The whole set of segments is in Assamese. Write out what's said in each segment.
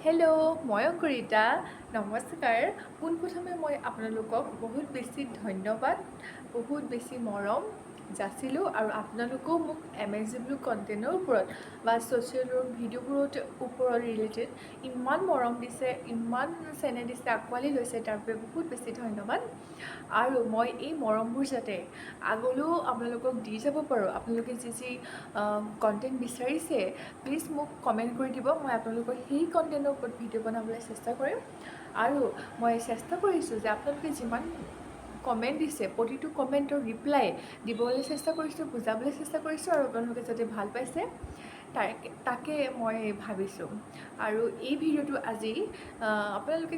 হেল্ল' মই অংকুৰিতা নমস্কাৰ পোনপ্ৰথমে মই আপোনালোকক বহুত বেছি ধন্যবাদ বহুত বেছি মৰম যাচিলোঁ আৰু আপোনালোকেও মোক MSW কণ্টেণ্টৰ ওপৰত বা ছ'চিয়েল ৱৰ্ক ভিডিঅ'বোৰৰ ওপৰত ৰিলেটেড ইমান মৰম দিছে ইমান চেনেহ দিছে আঁকোৱালি লৈছে তাৰ বাবে বহুত বেছি ধন্যবাদ আৰু মই এই মৰমবোৰ যাতে আগলৈও আপোনালোকক দি যাব পাৰোঁ আপোনালোকে যি কণ্টেণ্ট বিচাৰিছে প্লিজ মোক কমেণ্ট কৰি দিব মই আপোনালোকৰ সেই কণ্টেণ্টৰ ওপৰত ভিডিঅ' বনাবলৈ চেষ্টা কৰিম আৰু মই চেষ্টা কৰিছোঁ যে আপোনালোকে যিমান কমেণ্ট দিছে প্ৰতিটো কমেণ্টৰ ৰিপ্লাই দিবলৈ চেষ্টা কৰিছোঁ বুজাবলৈ চেষ্টা কৰিছোঁ আৰু আপোনালোকে যাতে ভাল পাইছে তাকে মই ভাবিছোঁ আৰু এই ভিডিঅ'টো আজি আপোনালোকে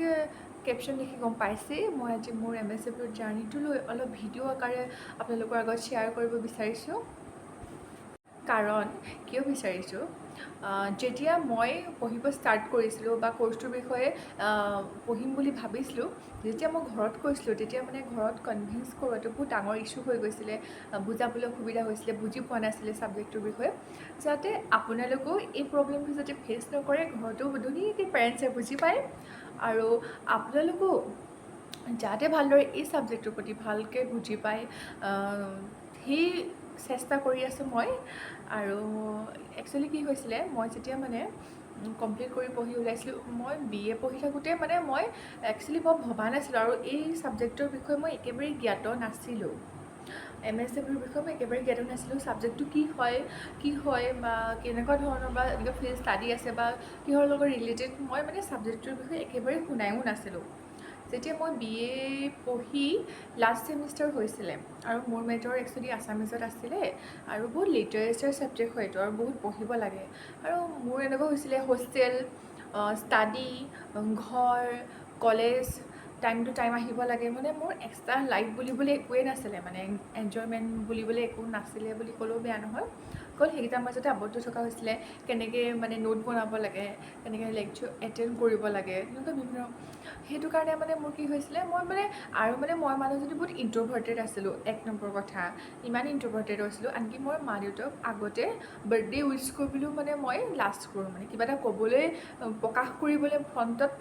কেপশ্যন দেখি গম পাইছেই মই আজি মোৰ MSW জাৰ্ণিটো লৈ অলপ ভিডিঅ' আকাৰে আপোনালোকৰ আগত শ্বেয়াৰ কৰিব বিচাৰিছোঁ কাৰণ কিয় বিচাৰিছোঁ যেতিয়া মই পঢ়িব ষ্টাৰ্ট কৰিছিলোঁ বা কৰ্চটোৰ বিষয়ে পঢ়িম বুলি ভাবিছিলোঁ যেতিয়া মই ঘৰত কৈছিলোঁ তেতিয়া মানে ঘৰত কনভিন্স কৰোৱাটো বহুত ডাঙৰ ইছ্যু হৈ গৈছিলে বুজাবলৈ অসুবিধা হৈছিলে বুজি পোৱা নাছিলে ছাবজেক্টটোৰ বিষয়ে যাতে আপোনালোকেও এই প্ৰব্লেমটো যাতে ফেচ নকৰে ঘৰতো ধুনীয়াকৈ পেৰেণ্টছে বুজি পায় আৰু আপোনালোকেও যাতে ভালদৰে এই ছাবজেক্টটোৰ প্ৰতি ভালকৈ বুজি পায় সেই চেষ্টা কৰি আছোঁ মই আৰু একচুৱেলি কি হৈছিলে মই যেতিয়া মানে কমপ্লিট কৰি পঢ়ি ওলাইছিলোঁ মই BA পঢ়ি থাকোঁতে মানে মই একচুৱেলি মই ভবা নাছিলোঁ আৰু এই ছাবজেক্টৰ বিষয়ে মই একেবাৰে জ্ঞাত নাছিলোঁ MSWৰ বিষয়ে মই একেবাৰে জ্ঞাত নাছিলোঁ ছাবজেক্টটো কি হয় বা কেনেকুৱা ধৰণৰ বা এনেকুৱা ফিল্ড ষ্টাডি আছে বা কিহৰ লগত ৰিলেটেড মই মানে ছাবজেক্টটোৰ বিষয়ে একেবাৰে শুনায়ো নাছিলোঁ যেতিয়া মই BA পঢ়ি লাষ্ট ছেমিষ্টাৰ হৈছিলে আৰু মোৰ মেজৰ একচুৱেলি আছামিজত আছিলে আৰু বহুত লিটাৰেচাৰ ছাবজেক্ট হয় এইটো আৰু বহুত পঢ়িব লাগে আৰু মোৰ এনেকুৱা হৈছিলে হোষ্টেল ষ্টাডি ঘৰ কলেজ টাইম টু টাইম আহিব লাগে মানে মোৰ এক্সট্ৰা লাইফ বুলিবলৈ একোৱেই নাছিলে মানে এনজয়মেণ্ট বুলিবলৈ একো নাছিলে বুলি ক'লেও বেয়া নহয় অকল সেইকেইটাৰ মাজতে আবদ্ধ থকা হৈছিলে কেনেকৈ মানে নোট বনাব লাগে কেনেকৈ লেকচাৰ এটেণ্ড কৰিব লাগে তেনেকুৱা বিভিন্ন সেইটো কাৰণে মানে মোৰ কি হৈছিলে মই মানুহজনী বহুত ইণ্ট্ৰভাৰ্টেড আছিলোঁ এক নম্বৰ কথা ইমান ইণ্ট্ৰভাৰ্টেড হৈছিলোঁ আনকি মই মা দেউতাক আগতে বাৰ্থডে উইচ কৰিবলৈও মানে মই লাষ্ট কৰোঁ মানে কিবা এটা ক'বলৈ প্ৰকাশ কৰিবলৈ ফ্ৰণ্টত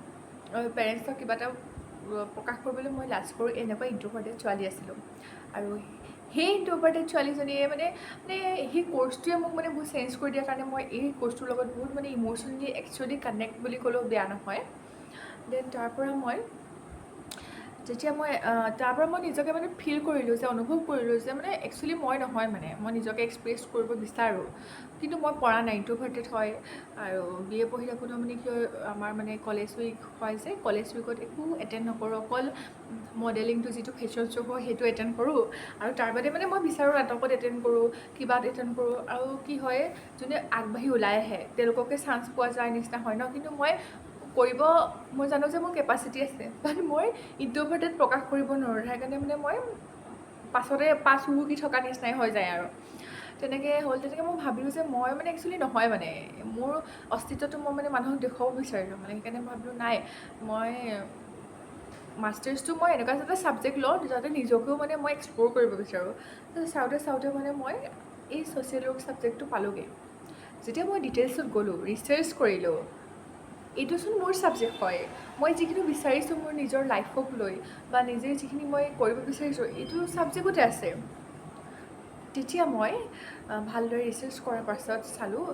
পেৰেণ্টছক কিবা এটা প্ৰকাশ কৰিবলৈ মই লাজ কৰোঁ এনেকুৱা ইণ্ট্ৰভাৰ্টেড ছোৱালী আছিলোঁ আৰু সেই ইণ্ট্ৰভাৰ্টেড ছোৱালীজনীয়ে মানে সেই কৰ্চটোৱে মোক মানে বহুত চেঞ্জ কৰি দিয়াৰ কাৰণে মই এই কৰ্চটোৰ লগত বহুত মানে ইম'চনেলি একচুৱেলি কানেক্ট বুলি ক'লেও বেয়া নহয় দেন তাৰপৰা মই নিজকে মানে ফিল কৰিলোঁ যে অনুভৱ কৰিলোঁ যে মানে একচুৱেলি মই নহয় মানে মই নিজকে এক্সপ্ৰেছ কৰিব বিচাৰোঁ কিন্তু মই পৰা নাই ইণ্ট্ৰভাৰ্টেড হয় আৰু BA পঢ়ি থাকোঁতে মানে কি হয় আমাৰ মানে কলেজ উইক হয় যে কলেজ উইকত একো এটেণ্ড নকৰোঁ অকল মডেলিংটো যিটো ফেশ্বন শ্ব' হয় সেইটো এটেণ্ড কৰোঁ আৰু তাৰ বাদে মানে মই বিচাৰোঁ নাটকত এটেণ্ড কৰোঁ কিবাত এটেণ্ড কৰোঁ আৰু কি হয় যোনে আগবাঢ়ি ওলাই আহে তেওঁলোককে চান্স পোৱা যায় নিচিনা হয় ন কিন্তু মই জানো যে মোৰ কেপাচিটি আছে বাট মই ইণ্ট্ৰভাৰ্টেড প্ৰকাশ কৰিব নোৱাৰোঁ সেইকাৰণে মানে মই পাছতে পাছ হুহুকি থকা নিচিনাই হৈ যায় আৰু তেনেকৈ মই ভাবিলোঁ যে মই মানে একচুৱেলি নহয় মানে মোৰ অস্তিত্বটো মই মানে মানুহক দেখুৱাব বিচাৰিলোঁ মানে সেইকাৰণে ভাবিলোঁ নাই মই মাষ্টাৰ্ছটো মই এনেকুৱা এটা ছাবজেক্ট লওঁ যাতে নিজকেও মানে মই এক্সপ্ল'ৰ কৰিব বিচাৰোঁ চাওঁতে মানে মই এই ছ'চিয়েল ৱৰ্ক ছাবজেক্টটো পালোঁগৈ যেতিয়া মই ডিটেইলছত গ'লোঁ ৰিচাৰ্চ কৰিলোঁ এইটোচোন মোৰ ছাবজেক্ট হয় মই যিখিনি বিচাৰিছোঁ মোৰ নিজৰ লাইফক লৈ বা নিজে যিখিনি মই কৰিব বিচাৰিছোঁ এইটো ছাবজেক্টতে আছে তেতিয়া মই ভালদৰে ৰিচাৰ্চ কৰাৰ পাছত চালোঁ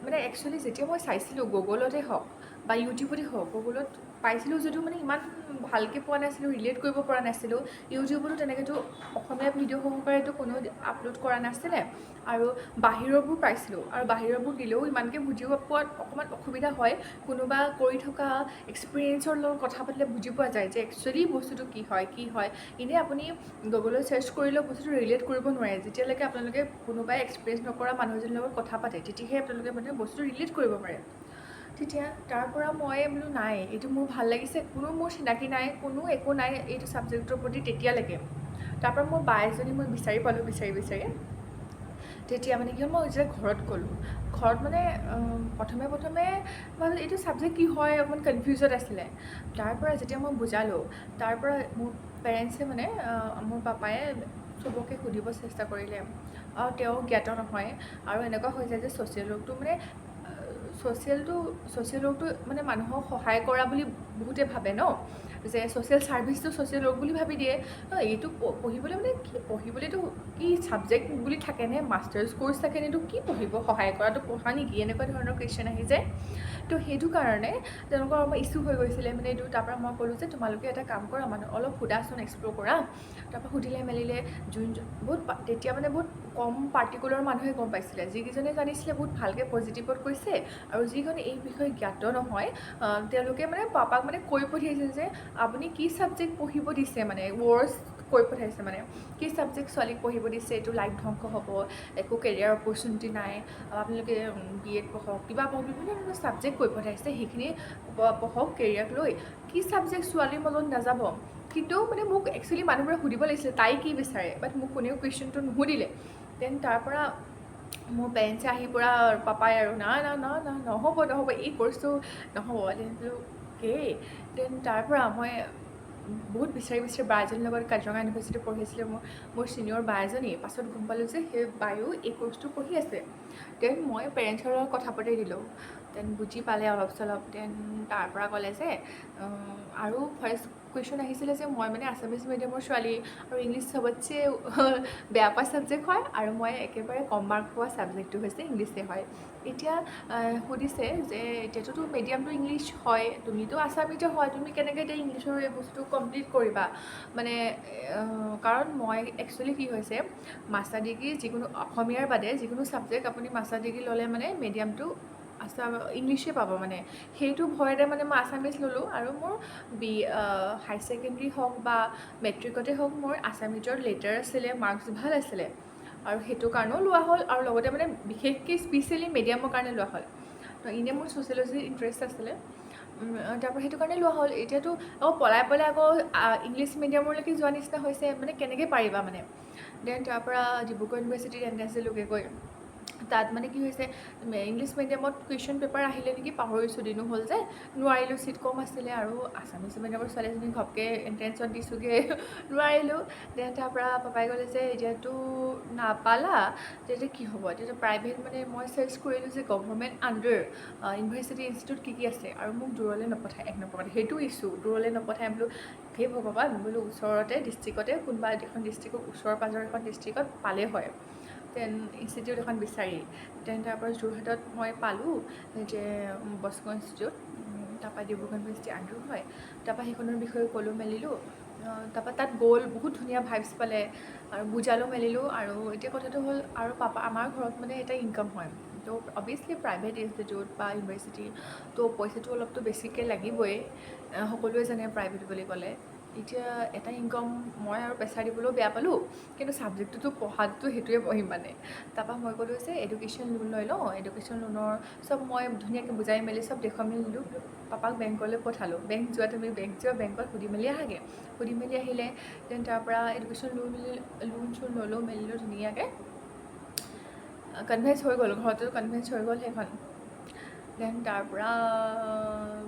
মানে একচুৱেলি যেতিয়া মই চাইছিলোঁ গুগলতে হওক বা ইউটিউবতে হওক গুগলত পাইছিলোঁ যদিও মানে ইমান ভালকৈ পোৱা নাছিলোঁ ৰিলেট কৰিব পৰা নাছিলোঁ ইউটিউবতো তেনেকৈতো অসমীয়া ভিডিঅ' সহকাৰেতো কোনো আপলোড কৰা নাছিলে আৰু বাহিৰৰবোৰ পাইছিলোঁ আৰু বাহিৰৰবোৰ দিলেও ইমানকৈ বুজি পোৱাত অকণমান অসুবিধা হয় কোনোবা কৰি থকা এক্সপিৰিয়েঞ্চৰ লগত কথা পাতিলে বুজি পোৱা যায় যে একচুৱেলি বস্তুটো কি হয় এনেই আপুনি গুগলত চাৰ্চ কৰিলেও বস্তুটো ৰিলেট কৰিব নোৱাৰে যেতিয়ালৈকে আপোনালোকে কোনোবাই এক্সপিৰিয়েঞ্চ নকৰা মানুহ এজনীৰ লগত কথা পাতে তেতিয়াহে আপোনালোকে মানে বস্তুটো ৰিলেট কৰিব পাৰে তেতিয়া তাৰ পৰা মই বোলো নাই এইটো মোৰ ভাল লাগিছে কোনো মোৰ চিনাকি নাই কোনো একো নাই এইটো ছাবজেক্টৰ প্ৰতি তেতিয়ালৈকে তাৰপৰা মোৰ বা এজনী মই বিচাৰি পালোঁ বিচাৰি তেতিয়া মানে কি হ'ল মই যেতিয়া ঘৰত গ'লোঁ ঘৰত মানে প্ৰথমে মানে এইটো ছাবজেক্ট কি হয় অকণমান কনফিউজত আছিলে তাৰপৰা যেতিয়া মই বুজালোঁ তাৰপৰা মোৰ পেৰেণ্টছে মানে মোৰ পাপায়ে চবকে সুধিব চেষ্টা কৰিলে আৰু তেওঁ জ্ঞাত নহয় আৰু এনেকুৱা হৈ যায় যে ছ'চিয়েল ৱৰ্কটো মানে ছ'চিয়েল ৱৰ্কটো মানে মানুহক সহায় কৰা বুলি বহুতে ভাবে ন, যে ছ'চিয়েল ছাৰ্ভিচটো ছ'চিয়েল ৱৰ্ক বুলি ভাবি দিয়ে। এইটো পঢ়িবলৈ মানে কি, পঢ়িবলৈতো কি ছাবজেক্ট বুলি থাকেনে, মাষ্টাৰ্ছ কৰ্চ থাকেনে, এইটো কি পঢ়িব, সহায় কৰাটো পঢ়া নেকি, এনেকুৱা ধৰণৰ কুৱেশ্যন আহি যায়। তো সেইটো কাৰণে তেওঁলোকৰ অলপ ইছ্যু হৈ গৈছিলে মানে এইটো। তাৰপৰা মই ক'লোঁ যে তোমালোকে এটা কাম কৰা, মানুহ অলপ সোধাচোন, এক্সপ্ল'ৰ কৰা। তাৰপৰা সুধিলে মেলিলে বহুত তেতিয়া মানে বহুত কম পাৰ্টিকুলাৰ মানুহে গম পাইছিলে। যিকেইজনে জানিছিলে বহুত ভালকৈ পজিটিভত কৈছে, আৰু যিজনে এই বিষয়ে জ্ঞাত নহয় তেওঁলোকে মানে পাপাক মানে কৈ পঠিয়াইছিল যে আপুনি কি ছাবজেক্ট পঢ়িব দিছে, মানে ৱৰ্ডছ কৈ পঠাইছে মানে কি ছাবজেক্ট ছোৱালীক পঢ়িব দিছে, এইটো লাইফ ধ্বংস হ'ব, একো কেৰিয়াৰ অপৰচুনিটি নাই, আপোনালোকে BEd পঢ়ক, কিবা পঢ়ক, বিভিন্ন ধৰণৰ ছাবজেক্ট কৈ পঠাইছে। সেইখিনি পঢ়ক কেৰিয়াৰক লৈ, কি ছাবজেক্ট ছোৱালীৰ মনত নাযাব। কিন্তু মানে মোক একচুৱেলি মানুহবোৰে সুধিব লাগিছিলে তাই কি বিচাৰে, বাট মোক কোনেও কুৱেশ্যনটো নুসুধিলে। দেন তাৰপৰা মোৰ পেৰেণ্টছে আহি পৰা পাপাই আৰু না না না না নহ'ব এই কৰ্চটো নহ'ব। দেন বোলো দেন তাৰপৰা মই বহুত বিচাৰি বা এজনীৰ লগত কাজিৰঙা ইউনিভাৰ্চিটিত পঢ়িছিলোঁ। মোৰ ছিনিয়ৰ বা এজনী, পাছত গম পালোঁ যে সেই বায়ো এই কৰ্চটো পঢ়ি আছে। দেন মই পেৰেণ্টছৰ লগত কথা পাতি দিলোঁ। দেন বুজি পালে অলপ চলপ। দেন তাৰপৰা ক'লে যে আৰু ফাৰ্ষ্ট কুৱেশ্যন আহিছিলে যে মই মানে আছামিজ মিডিয়ামৰ ছোৱালী, আৰু ইংলিছ চবতছে বেয়া পোৱা ছাবজেক্ট হয়, আৰু মই একেবাৰে কম মাৰ্ক পোৱা ছাবজেক্টটো হৈছে ইংলিছে হয়। এতিয়া সুধিছে যে এতিয়াতো মিডিয়ামটো ইংলিছ হয়, তুমিতো আছামিজৰ হয়, তুমি কেনেকৈ এতিয়া ইংলিছৰ এই বস্তুটো কমপ্লিট কৰিবা। মানে কাৰণ মই একচুৱেলি কি হৈছে, মাষ্টাৰ ডিগ্ৰী যিকোনো অসমীয়াৰ বাদে যিকোনো ছাবজেক্ট আপুনি মাষ্টাৰ ডিগ্ৰী ল'লে মানে মিডিয়ামটো ইংলিছেই পাব। মানে সেইটো ভয়তে মানে মই আছামিজ ল'লোঁ, আৰু মোৰ হাই ছেকেণ্ডেৰী হওক বা মেট্ৰিকতে হওক মোৰ আছামিজৰ লেটাৰ আছিলে, মাৰ্কছ ভাল আছিলে, আৰু সেইটো কাৰণেও লোৱা হ'ল। আৰু লগতে মানে বিশেষকৈ স্পেচিয়েলি মিডিয়ামৰ কাৰণে লোৱা হ'ল। তো এনেই মোৰ ছ'চিয়লজিৰ ইণ্টাৰেষ্ট আছিলে, তাৰপৰা সেইটো কাৰণে লোৱা হ'ল। এতিয়াতো আকৌ পলাই আকৌ ইংলিছ মিডিয়ামলৈকে যোৱা নিচিনা হৈছে, মানে কেনেকৈ পাৰিবা মানে। দেন তাৰপৰা ডিব্ৰুগড় ইউনিভাৰ্চিটিত এণ্ট্ৰেঞ্চ দিলোঁগৈ গৈ। তাত মানে কি হৈছে, ইংলিছ মিডিয়ামত কুৱেশ্যন পেপাৰ আহিলে নেকি পাহৰিছোঁ, দিনো হ'ল যে নোৱাৰিলোঁ, ছিট কম আছিলে। আৰু আছামিজ মিডিয়ামৰ ছোৱালীজনী ঘপকৈ এণ্ট্ৰেঞ্চত দিছোঁগৈ, নোৱাৰিলোঁ। দেন তাৰপৰা পাপাই ক'লে যে এতিয়াতো নাপালা, তেতিয়া কি হ'ব, তেতিয়া প্ৰাইভেট মানে মই চাৰ্চ কৰিলোঁ যে গভৰ্ণমেণ্ট আণ্ডাৰ ইউনিভাৰ্চিটি ইনষ্টিটিউট কি আছে, আৰু মোক দূৰলৈ নপঠায়, এক নম্বৰত সেইটো ইছ্যু, দূৰলৈ নপঠায়। বোলো সেই ভগৱান, বোলো ওচৰতে ডিষ্ট্ৰিক্টতে কোনোবা এখন ডিষ্ট্ৰিক্টৰ ওচৰ পাঁজৰ এখন ডিষ্ট্ৰিক্টত পালে হয়। দেন ইনষ্টিটিউট এখন বিচাৰি, দেন তাৰপৰা যোৰহাটত মই পালোঁ যে বস্কো ইনষ্টিটিউট, তাৰপৰা ডিব্ৰুগড় ইউনিভাৰ্চিটি আণ্ডাৰ হয়। তাৰপৰা সেইখনৰ বিষয়ে ক'লোঁ মেলিলোঁ, তাৰপৰা তাত গ'ল, বহুত ধুনীয়া ভাইবছ পালে, আৰু বুজালোঁ মেলিলোঁ। আৰু এতিয়া কথাটো হ'ল, আৰু আমাৰ ঘৰত মানে এটা ইনকাম হয়, তো অভিয়াছলি প্ৰাইভেট ইনষ্টিটিউট বা ইউনিভাৰ্চিটি, তো পইচাটো অলপতো বেছিকৈ লাগিবই, সকলোৱে জানে প্ৰাইভেট বুলি ক'লে। এতিয়া এটা ইনকাম মই আৰু প্ৰেছাৰ দিবলৈও বেয়া পালোঁ, কিন্তু ছাবজেক্টটোতো পঢ়াটো সেইটোৱে পঢ়িম মানে। তাৰপৰা মই ক'লোঁ যে এডুকেশ্যন লোন লৈ লওঁ, এডুকেশ্যন লোনৰ চব মই ধুনীয়াকৈ বুজাই মেলি চব দেখুৱাই মেলি দিলোঁ। পাপাক বেংকলৈ পঠালোঁ, বেংক যোৱা, তুমি বেংক যোৱা, বেংকত সুধি মেলি আহাগৈ। সুধি মেলি আহিলে, দেন তাৰপৰা এডুকেশ্যন লোন চোন ল'লোঁ মেলিলোঁ ধুনীয়াকৈ, কনভেন্স হৈ গ'ল, ঘৰতো কনভেন্স হৈ গ'ল সেইখন। দেন তাৰপৰা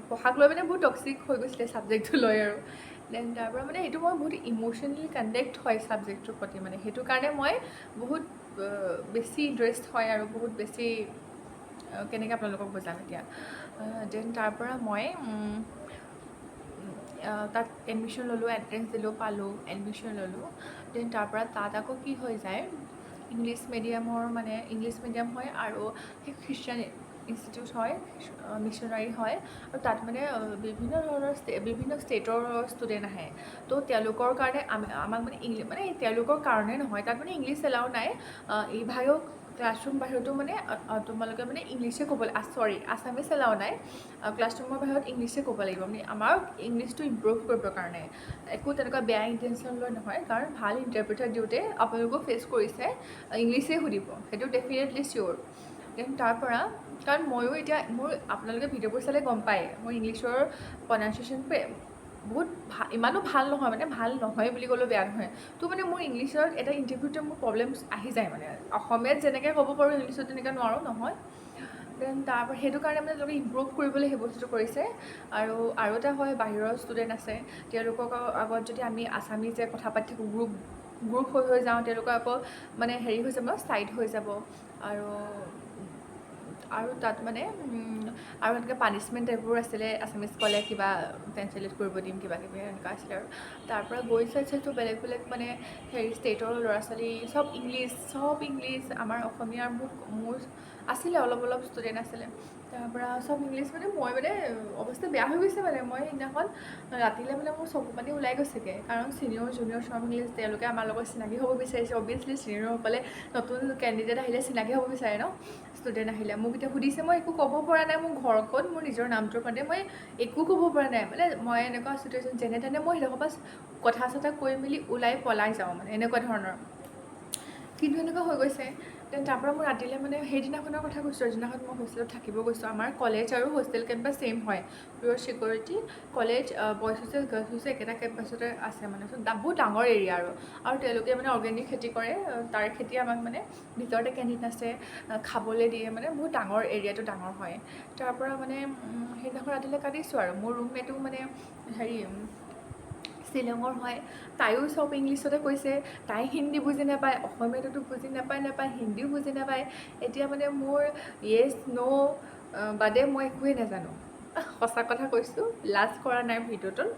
পঢ়াক লৈ মানে বহুত টক্সিক হৈ গৈছিলে ছাবজেক্টটো লৈ আৰু। দেন তাৰপৰা মানে এইটো মই বহুত ইম'শ্যনেলি কানেক্ট হয় ছাবজেক্টটোৰ প্ৰতি, মানে সেইটো কাৰণে মই বহুত বেছি ইণ্টাৰেষ্ট হয়, আৰু বহুত বেছি কেনেকৈ আপোনালোকক বুজাম এতিয়া। দেন তাৰপৰা মই তাত এডমিশ্যন ল'লোঁ, এণ্ট্ৰেঞ্চ দিলোঁ, পালোঁ, এডমিশ্যন ল'লোঁ। দেন তাৰপৰা তাত আকৌ কি হৈ যায়, ইংলিছ মিডিয়াম হয়, আৰু সেই খ্ৰীষ্টান ইনষ্টিটিউট হয়, মিছনাৰী হয়, আৰু তাত মানে বিভিন্ন ষ্টেটৰ ষ্টুডেণ্ট আহে। তো তেওঁলোকৰ কাৰণে আমাক মানে তেওঁলোকৰ কাৰণে নহয়, তাত মানে ইংলিছ এলাউ নাই। ইভাগেও ক্লাছৰুম বাহিৰতো মানে তোমালোকে মানে ইংলিছে ক'ব আছামিছ এলাউ নাই। ক্লাছৰুমৰ বাহিৰত ইংলিছে ক'ব লাগিব, মানে আমাৰ ইংলিছটো ইম্প্ৰুভ কৰিবৰ কাৰণে। একো তেনেকুৱা বেয়া ইণ্টেনশ্যন লৈ নহয়, কাৰণ ভাল ইণ্টাৰপ্ৰিটাৰ দিওঁতে আপোনালোকেও ফেচ কৰিছে, ইংলিছেই সুধিব, সেইটো ডেফিনেটলি চিয়'ৰ। দেন তাৰপৰা, কাৰণ ময়ো এতিয়া আপোনালোকে ভিডিঅ'বোৰ চালে গম পায়, মোৰ ইংলিছৰ প্ৰনাউন্সিয়েশ্যনটো বহুত ইমানো ভাল নহয়, মানে ভাল নহয় বুলি ক'লেও বেয়া নহয়। তো মানে মোৰ ইংলিছত এটা ইণ্টাৰভিউতে মোৰ প্ৰব্লেমছ আহি যায়, মানে অসমীয়াত যেনেকৈ ক'ব পাৰোঁ ইংলিছত তেনেকৈ নোৱাৰোঁ নহয়। দেন তাৰপৰা সেইটো কাৰণে মানে তেওঁলোকে ইম্প্ৰুভ কৰিবলৈ সেই বস্তুটো কৰিছে। আৰু এটা হয়, বাহিৰৰ ষ্টুডেণ্ট আছে, তেওঁলোকক আগত যদি আমি আছামিজে কথা পাতি থাকোঁ, গ্ৰুপ হৈ যাওঁ, তেওঁলোকৰ আকৌ মানে হেৰি হৈ যাব, ছাইড হৈ যাব। আৰু আৰু তাত মানে আৰু এনেকৈ পানিছমেণ্ট টাইপবোৰ আছিলে আছামিজ ক'লে কিবা ট্ৰেঞ্চলেট কৰিব দিম কিবা কিবি এনেকুৱা আছিলে আৰু তাৰপৰা গৈ চাইছোঁ বেলেগ বেলেগ মানে হেৰি ষ্টেটৰ ল'ৰা ছোৱালী চব ইংলিছ আমাৰ অসমীয়াৰ মোৰ আছিলে অলপ ষ্টুডেণ্ট আছিলে তাৰপৰা চব ইংলিছ মানে মই মানে অৱস্থা বেয়া হৈ গৈছে মানে মই সেইদিনাখন ৰাতিলৈ মানে মোৰ চকু পানী ওলাই গৈছেগৈ কাৰণ ছিনিয়ৰ জুনিয়ৰ চব ইংলিছ তেওঁলোকে আমাৰ লগত চিনাকি হ'ব বিচাৰিছে অবভিয়াছলি ছিনিয়ৰসকলে নতুন কেণ্ডিডেট আহিলে চিনাকি হ'ব বিচাৰে ন ষ্টুডেণ্ট আহিলে মোক এতিয়া সুধিছে মই একো ক'ব পৰা নাই মোৰ ঘৰ ক'ত মোৰ নিজৰ নামটোৰ কাৰণে মই একো ক'ব পৰা নাই মানে মই এনেকুৱা চিটুৱেশ্যন যেনে তেনে মই সেইডোখৰ পৰা কথা চথা কৈ মেলি পলাই যাওঁ মানে এনেকুৱা ধৰণৰ কিন্তু এনেকুৱা হৈ গৈছে দেন তাৰপৰা মই ৰাতিলৈ মানে সেইদিনাখনৰ কথা কৈছোঁ যিদিনাখন মই হোষ্টেলত থাকিব গৈছোঁ আমাৰ কলেজ আৰু হোষ্টেল কেম্পাছ ছেইম হয় পিয়ৰ security college boys hostel girls hostel একেটা কেম্পাছতে আছে মানে বহুত ডাঙৰ এৰিয়া আৰু তেওঁলোকে মানে অৰ্গেনিক খেতি কৰে তাৰ খেতি আমাক মানে ভিতৰতে কেণ্টিন আছে খাবলৈ দিয়ে মানে বহুত ডাঙৰ এৰিয়াটো ডাঙৰ হয় তাৰপৰা মানে সেইদিনাখন ৰাতিলৈ কাটিছোঁ আৰু মোৰ ৰুমমেটো মানে হেৰি শ্বিলঙৰ হয় তাইও চব ইংলিছতে কৈছে তাই হিন্দী বুজি নাপায় অসমীয়াটোতো বুজি নাপায় হিন্দীও বুজি নাপায় এতিয়া মানে মোৰ য়েছ ন' বাদে মই একোৱেই নাজানো সঁচা কথা কৈছোঁ লাজ কৰা নাই ভিডিঅ'টোত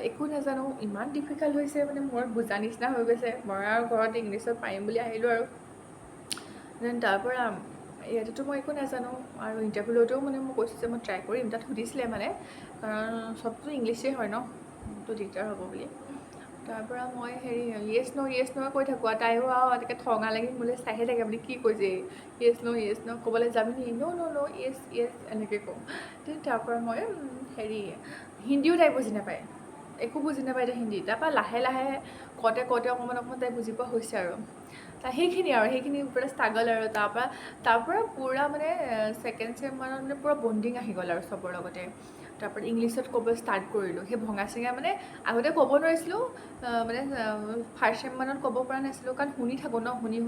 একো নাজানো ইমান ডিফিকাল্ট হৈছে মানে মোৰ বুজা নিচিনা হৈ গৈছে মই আৰু ঘৰত ইংলিছত পাৰিম বুলি আহিলোঁ আৰু দেন তাৰপৰা ইয়াতেতো মই একো নাজানো আৰু ইণ্টাৰভিউলৈতেও মানে মই কৈছোঁ যে মই ট্ৰাই কৰিম তাত সুধিছিলে মানে কাৰণ চবতো ইংলিছেই হয় ন তো দিগদাৰ হ'ব বুলি তাৰপৰা মই হেৰি য়েছ ন' কৈ থাকোঁ আৰু তাইও আৰু এনেকৈ ঠঙা লাগি মোলৈ চাইহে থাকে মানে কি কৈছে য়েছ ন' ক'বলৈ যাবি নি ন' য়েছ এনেকৈ কওঁ তাৰপৰা মই হেৰি হিন্দীও তাই বুজি নাপায় একো বুজি নাপায় এতিয়া হিন্দী তাৰপৰা লাহে কওঁতে অকণমান তাই বুজি পোৱা হৈছে আৰু সেইখিনি পূৰা ষ্ট্ৰাগল আৰু তাৰপৰা পূৰা মানে ছেকেণ্ড ছেম মানত মানে পূৰা বণ্ডিং আহি গ'ল আৰু চবৰ লগতে তাৰপৰা ইংলিছত ক'ব ষ্টাৰ্ট কৰিলোঁ সেই ভঙা চিঙা মানে আগতে ক'ব নোৱাৰিছিলোঁ মানে ফাৰ্ষ্ট ছেম মানত ক'ব পৰা নাছিলোঁ কাৰণ শুনি থাকোঁ ন শুনি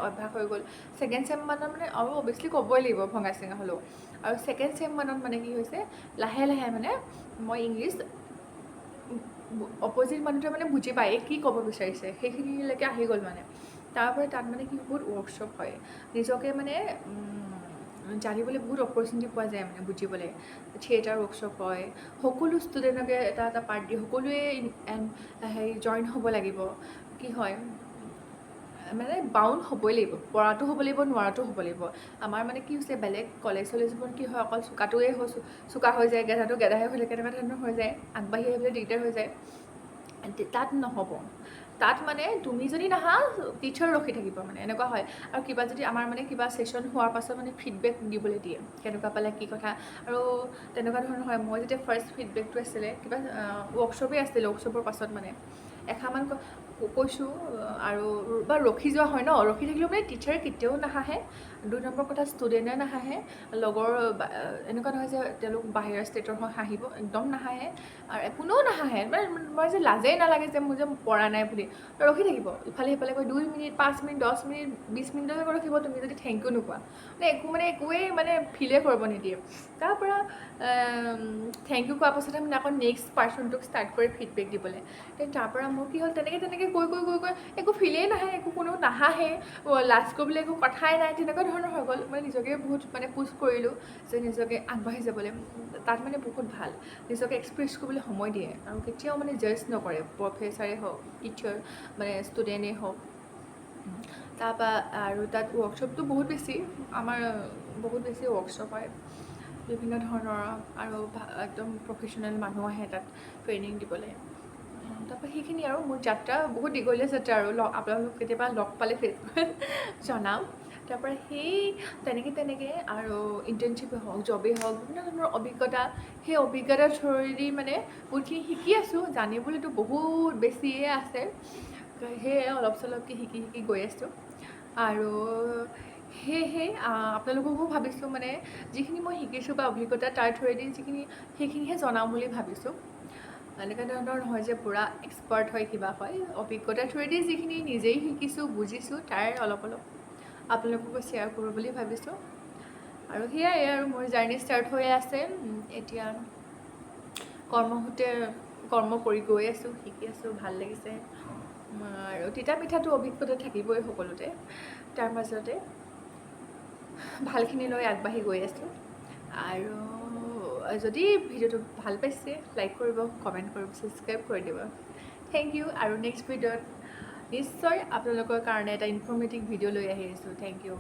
অভ্যাস হৈ গ'ল ছেকেণ্ড ছেম মানত মানে আৰু অভিয়াছলি ক'বই লাগিব ভঙা চিঙা হ'লেও আৰু ছেকেণ্ড ছেম মানত মানে কি হৈছে লাহে মানে মই ইংলিছ অপজিট মানুহটোৱে মানে বুজি পায় কি ক'ব বিচাৰিছে সেইখিনিলৈকে আহি গ'ল মানে তাৰপৰা তাত মানে কি বহুত ৱৰ্কশ্বপ হয় নিজকে মানে জানিবলৈ বহুত অপৰচুনিটি পোৱা যায় মানে বুজিবলৈ থিয়েটাৰ ৱৰ্কশ্বপ হয় সকলো ষ্টুডেণ্টকে এটা পাৰ্ট দিয়ে সকলোৱে হেৰি জইন হ'ব লাগিব কি হয় মানে বাউণ্ড হ'বই লাগিব পৰাটো হ'ব লাগিব নোৱাৰাটো হ'ব লাগিব আমাৰ মানে কি হৈছে বেলেগ কলেজবোৰত কি হয় অকল চোকা হৈ যায় গেধাটো গেধাহে হৈ থাকে তেনেকুৱা ধৰণৰ হৈ যায় আগবাঢ়ি আহিবলৈ দিগদাৰ হৈ যায় তাত নহ'ব তাত মানে তুমি যদি নাহা টিচাৰ ৰখি থাকিব মানে এনেকুৱা হয় আৰু কিবা যদি আমাৰ মানে কিবা ছেশ্যন হোৱাৰ পাছত মানে ফিডবেক দিবলৈ দিয়ে কেনেকুৱা পালে কি কথা আৰু তেনেকুৱা ধৰণৰ হয় মই যেতিয়া ফাৰ্ষ্ট ফিডবেকটো আছিলে কিবা ৱৰ্কশ্বপেই আছিলে ৱৰ্কশ্বপৰ পাছত মানে এষাৰমান কৈছোঁ আৰু বা ৰখি যোৱা হয় ন ৰখি থাকিলেও মানে টিচাৰে কেতিয়াও নাহাহে 2 নম্বৰ কথা ষ্টুডেণ্টে নাহাহে লগৰ এনেকুৱা নহয় যে তেওঁলোক বাহিৰৰ ষ্টেটৰ হয় হাঁহিব একদম নাহাহে আৰু কোনেও নাহাহে মানে মই যে লাজেই নালাগে যে মোৰ যে পৰা নাই বুলি ৰখি থাকিব ইফালে সিফালে গৈ 2 মিনিট 5 মিনিট 10 মিনিট 20 মিনিটলৈকে ৰখিব তুমি যদি থেংক ইউ নোকোৱা মানে একোৱেই মানে ফিলেই কৰিব নিদিয়ে তাৰপৰা থেংক ইউ কোৱাৰ পাছতহে মানে আকৌ নেক্সট পাৰ্চনটোক ষ্টাৰ্ট কৰি ফিডবেক দিবলৈ তাৰপৰা মোৰ কি হ'ল তেনেকৈ কৈ একো ফিলেই নাহে একো কোনেও নাহাহে লাজ কৰিবলৈ একো কথাই নাই তেনেকুৱা ধৰণৰ হৈ গ'ল মানে নিজকে বহুত মানে পুছ কৰিলোঁ যে নিজকে আগবাঢ়ি যাবলৈ তাত মানে বহুত ভাল নিজকে এক্সপ্ৰেছ কৰিবলৈ সময় দিয়ে আৰু কেতিয়াও মানে জাজ নকৰে প্ৰফেচাৰে হওক টিচাৰ মানে ষ্টুডেণ্টেই হওক তাৰপৰা আৰু তাত ৱৰ্কশ্বপটো বহুত বেছি আমাৰ বহুত বেছি ৱৰ্কশ্বপ হয় বিভিন্ন ধৰণৰ আৰু একদম প্ৰফেচনেল মানুহ আহে তাত ট্ৰেইনিং দিবলৈ তাৰপৰা সেইখিনি আৰু মোৰ যাত্ৰা বহুত দীঘলীয়া যাত্ৰা আৰু আপোনালোক কেতিয়াবা লগ পালে ফেচবুকত জনাম তাৰপৰা তেনেকৈ আৰু ইণ্টাৰ্ণশ্বিপেই হওক জবেই হওক বিভিন্ন ধৰণৰ অভিজ্ঞতা সেই অভিজ্ঞতাৰ থ্ৰুৱেদি মানে বহুতখিনি শিকি আছোঁ জানিবলৈতো বহুত বেছিয়ে আছে সেয়ে অলপ চলপকৈ শিকি গৈ আছোঁ আৰু সেয়েহে আপোনালোককো ভাবিছোঁ মানে যিখিনি মই শিকিছোঁ বা অভিজ্ঞতা তাৰ থ্ৰুৱেদি সেইখিনিহে জনাম বুলি ভাবিছোঁ এনেকুৱা ধৰণৰ নহয় যে পূৰা এক্সপাৰ্ট হয় কিবা হয় অভিজ্ঞতাৰ থ্ৰুৱেদি যিখিনি নিজেই শিকিছোঁ বুজিছোঁ তাৰ অলপ আপোনালোককো শ্বেয়াৰ কৰোঁ বুলি ভাবিছোঁ আৰু সেয়াই আৰু মোৰ জাৰ্ণি ষ্টাৰ্ট হৈ আছে এতিয়া কৰ্ম কৰি গৈ আছোঁ শিকি আছোঁ ভাল লাগিছে আৰু তিতা মিঠাটো অভিজ্ঞতা থাকিবই সকলোতে তাৰ মাজতে ভালখিনি লৈ আগবাঢ়ি গৈ আছোঁ। আৰু যদি ভিডিঅ'টো ভাল পাইছে লাইক কৰিব, কমেণ্ট কৰিব, ছাবস্ক্ৰাইব কৰি দিব। Thank U. আৰু নেক্সট ভিডিঅ'ত নিশ্চয় আপোনালোকৰ কাৰণে এটা ইনফৰ্মেটিভ ভিডিঅ' লৈ আহি আছোঁ। Thank U.